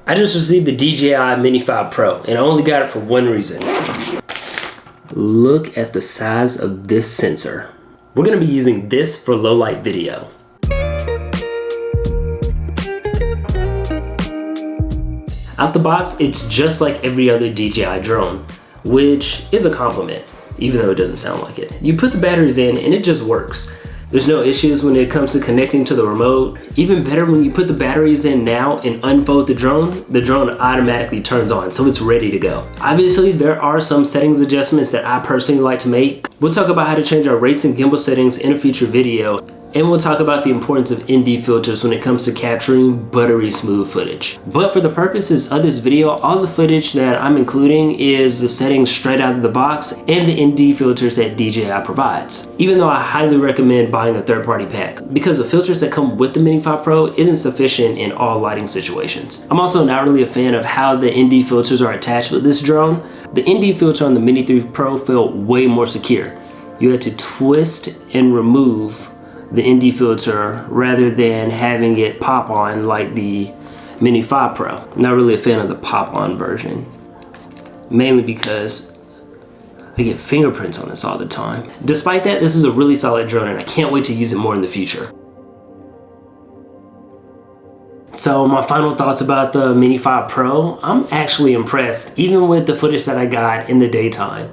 I just received the DJI Mini 5 Pro and I only got it for one reason. Look at the size of this sensor. We're gonna be using this for low light video. Out the box, it's just like every other DJI drone, which is a compliment, even though it doesn't sound like it. You put the batteries in and it just works. There's no issues when it comes to connecting to the remote. Even better, when you put the batteries in now and unfold the drone automatically turns on, so it's ready to go. Obviously, there are some settings adjustments that I personally like to make. We'll talk about how to change our rates and gimbal settings in a future video. And we'll talk about the importance of ND filters when it comes to capturing buttery smooth footage. But for the purposes of this video, all the footage that I'm including is the settings straight out of the box and the ND filters that DJI provides. Even though I highly recommend buying a third-party pack, because the filters that come with the Mini 5 Pro isn't sufficient in all lighting situations. I'm also not really a fan of how the ND filters are attached with this drone. The ND filter on the Mini 3 Pro felt way more secure. You had to twist and remove the ND filter rather than having it pop on like the Mini 5 Pro. Not really a fan of the pop on version, mainly because I get fingerprints on this all the time. Despite that, this is a really solid drone and I can't wait to use it more in the future. So my final thoughts about the Mini 5 Pro, I'm actually impressed, even with the footage that I got in the daytime.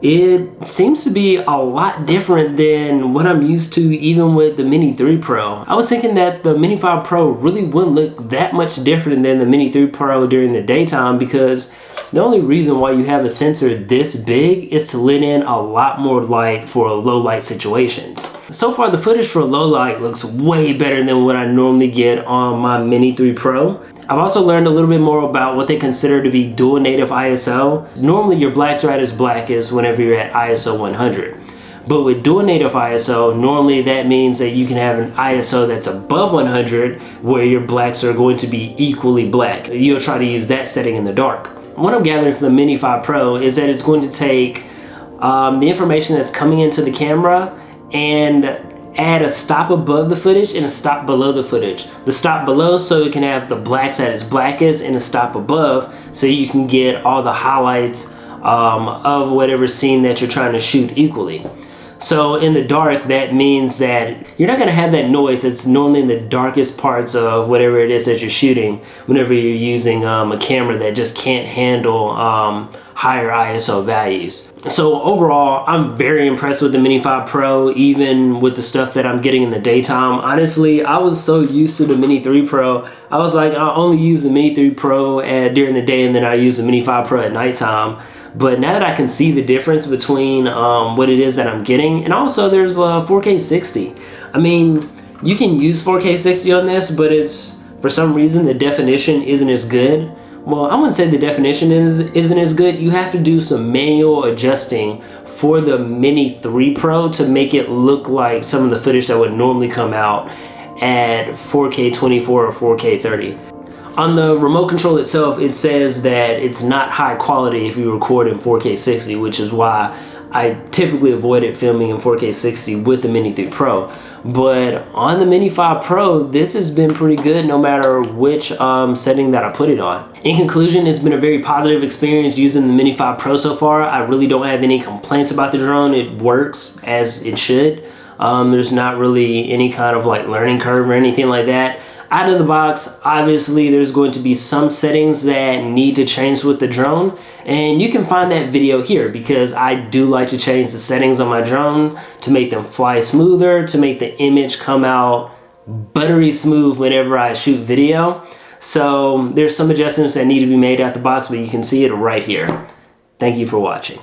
It seems to be a lot different than what I'm used to even with the Mini 3 Pro. I was thinking that the Mini 5 Pro really wouldn't look that much different than the Mini 3 Pro during the daytime, because the only reason why you have a sensor this big is to let in a lot more light for low light situations. So far the footage for low light looks way better than what I normally get on my Mini 3 Pro. I've also learned a little bit more about what they consider to be dual native ISO. Normally your blacks are at its blackest whenever you're at ISO 100. But with dual native ISO, normally that means that you can have an ISO that's above 100 where your blacks are going to be equally black. You'll try to use that setting in the dark. What I'm gathering from the Mini 5 Pro is that it's going to take the information that's coming into the camera and add a stop above the footage and a stop below the footage. The stop below so it can have the blacks at its blackest, and a stop above so you can get all the highlights of whatever scene that you're trying to shoot equally. So in the dark, that means that you're not gonna have that noise that's normally in the darkest parts of whatever it is that you're shooting whenever you're using a camera that just can't handle higher ISO values. So overall, I'm very impressed with the Mini 5 Pro, even with the stuff that I'm getting in the daytime. Honestly, I was so used to the Mini 3 Pro. I was like, I only use the Mini 3 Pro during the day and then I use the Mini 5 Pro at nighttime. But now that I can see the difference between what it is that I'm getting, and also there's 4K 60. I mean, you can use 4K 60 on this, but it's, for some reason, the definition isn't as good. Well, I wouldn't say the definition isn't as good. You have to do some manual adjusting for the Mini 3 Pro to make it look like some of the footage that would normally come out at 4K 24 or 4K 30. On the remote control itself, it says that it's not high quality if you record in 4K 60, which is why I typically avoided filming in 4K 60 with the Mini 3 Pro. But on the Mini 5 Pro, this has been pretty good no matter which setting that I put it on. In conclusion, it's been a very positive experience using the Mini 5 Pro so far. I really don't have any complaints about the drone. It works as it should. There's not really any kind of like learning curve or anything like that. Out of the box, obviously there's going to be some settings that need to change with the drone, and you can find that video here because I do like to change the settings on my drone to make them fly smoother, to make the image come out buttery smooth whenever I shoot video. So there's some adjustments that need to be made out the box, but you can see it right here. Thank you for watching.